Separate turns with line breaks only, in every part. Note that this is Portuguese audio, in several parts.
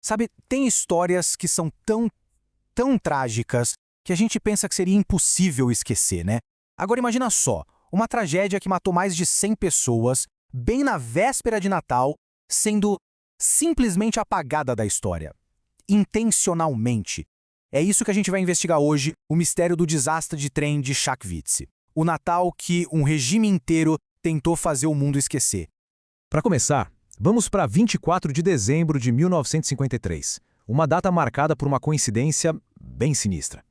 Sabe, tem histórias que são tão trágicas que a gente pensa que seria impossível esquecer, né? Agora imagina só, uma tragédia que matou mais de 100 pessoas, bem na véspera de Natal, sendo simplesmente apagada da história. Intencionalmente. É isso que a gente vai investigar hoje, o mistério do desastre de trem de Chakvitse. O Natal que um regime inteiro tentou fazer o mundo esquecer.
Para começar, vamos para 24 de dezembro de 1953, uma data marcada por uma coincidência bem sinistra.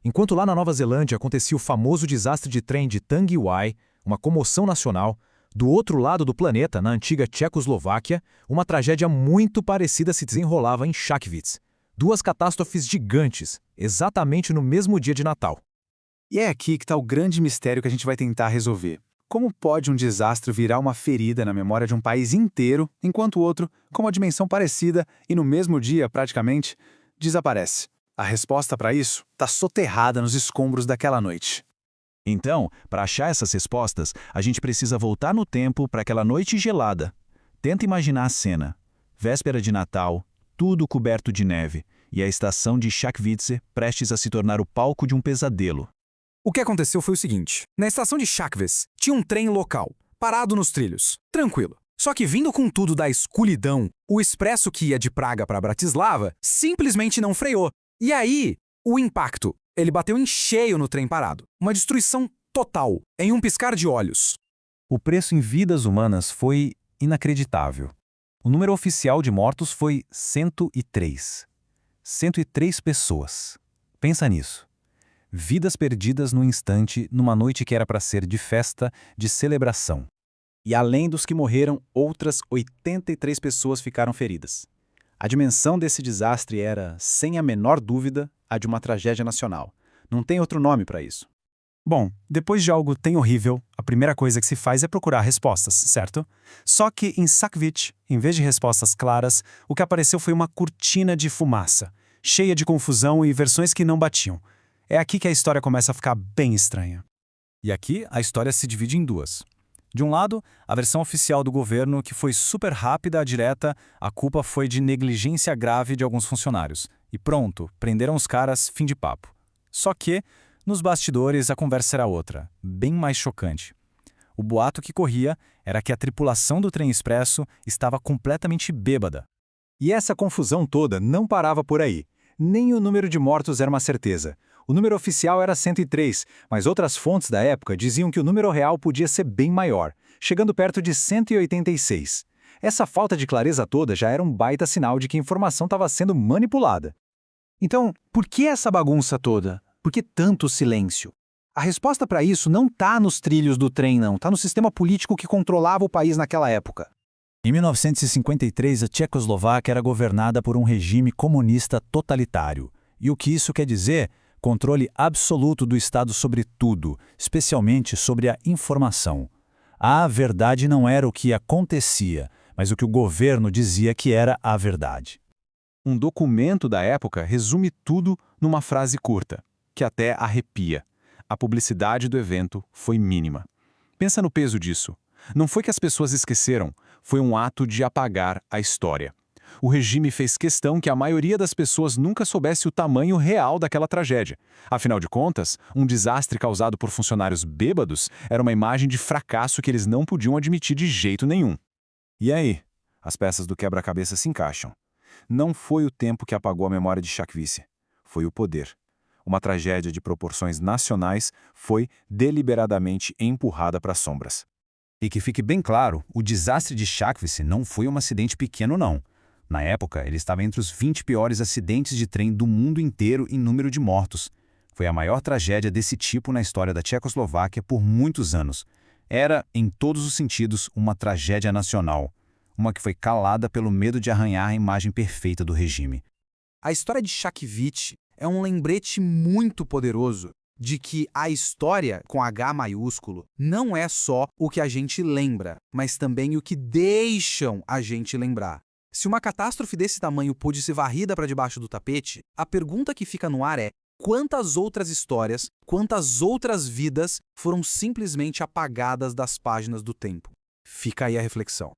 Enquanto lá na Nova Zelândia acontecia o famoso desastre de trem de Tangi Wai, uma comoção nacional, do outro lado do planeta, na antiga Tchecoslováquia, uma tragédia muito parecida se desenrolava em Chakvitse. Duas catástrofes gigantes, exatamente no mesmo dia de Natal.
E é aqui que está o grande mistério que a gente vai tentar resolver. Como pode um desastre virar uma ferida na memória de um país inteiro, enquanto o outro, com uma dimensão parecida e no mesmo dia, praticamente, desaparece? A resposta para isso está soterrada nos escombros daquela noite.
Então, para achar essas respostas, a gente precisa voltar no tempo para aquela noite gelada. Tenta imaginar a cena. Véspera de Natal, tudo coberto de neve, e a estação de Chakvitse prestes a se tornar o palco de um pesadelo.
O que aconteceu foi o seguinte: na estação de Chakvitse tinha um trem local, parado nos trilhos, tranquilo. Só que vindo com tudo da escuridão, o expresso que ia de Praga para Bratislava simplesmente não freou. E aí, o impacto. Ele bateu em cheio no trem parado. Uma destruição total, em um piscar de olhos.
O preço em vidas humanas foi inacreditável. O número oficial de mortos foi 103. 103 pessoas. Pensa nisso. Vidas perdidas no instante, numa noite que era para ser de festa, de celebração.
E além dos que morreram, outras 83 pessoas ficaram feridas. A dimensão desse desastre era, sem a menor dúvida, a de uma tragédia nacional. Não tem outro nome para isso. Bom, depois de algo tão horrível, a primeira coisa que se faz é procurar respostas, certo? Só que em Chakvitse, em vez de respostas claras, o que apareceu foi uma cortina de fumaça, cheia de confusão e versões que não batiam. É aqui que a história começa a ficar bem estranha.
E aqui a história se divide em duas. De um lado, a versão oficial do governo, que foi super rápida, direta, a culpa foi de negligência grave de alguns funcionários. E pronto, prenderam os caras, fim de papo. Só que, nos bastidores, a conversa era outra, bem mais chocante. O boato que corria era que a tripulação do trem expresso estava completamente bêbada.
E essa confusão toda não parava por aí. Nem o número de mortos era uma certeza. O número oficial era 103, mas outras fontes da época diziam que o número real podia ser bem maior, chegando perto de 186. Essa falta de clareza toda já era um baita sinal de que a informação estava sendo manipulada.
Então, por que essa bagunça toda? Por que tanto silêncio? A resposta para isso não está nos trilhos do trem, não. Está no sistema político que controlava o país naquela época.
Em 1953, a Tchecoslováquia era governada por um regime comunista totalitário. E o que isso quer dizer? Controle absoluto do Estado sobre tudo, especialmente sobre a informação. A verdade não era o que acontecia, mas o que o governo dizia que era a verdade.
Um documento da época resume tudo numa frase curta, que até arrepia. A publicidade do evento foi mínima. Pensa no peso disso. Não foi que as pessoas esqueceram, foi um ato de apagar a história. O regime fez questão que a maioria das pessoas nunca soubesse o tamanho real daquela tragédia. Afinal de contas, um desastre causado por funcionários bêbados era uma imagem de fracasso que eles não podiam admitir de jeito nenhum. E aí? As peças do quebra-cabeça se encaixam. Não foi o tempo que apagou a memória de Chakvitse. Foi o poder. Uma tragédia de proporções nacionais foi deliberadamente empurrada para as sombras.
E que fique bem claro, o desastre de Chakvitse não foi um acidente pequeno, não. Na época, ele estava entre os 20 piores acidentes de trem do mundo inteiro em número de mortos. Foi a maior tragédia desse tipo na história da Tchecoslováquia por muitos anos. Era, em todos os sentidos, uma tragédia nacional. Uma que foi calada pelo medo de arranhar a imagem perfeita do regime.
A história de Chakvitse é um lembrete muito poderoso de que a história, com H maiúsculo, não é só o que a gente lembra, mas também o que deixam a gente lembrar. Se uma catástrofe desse tamanho pôde ser varrida para debaixo do tapete, a pergunta que fica no ar é: quantas outras histórias, quantas outras vidas foram simplesmente apagadas das páginas do tempo? Fica aí a reflexão.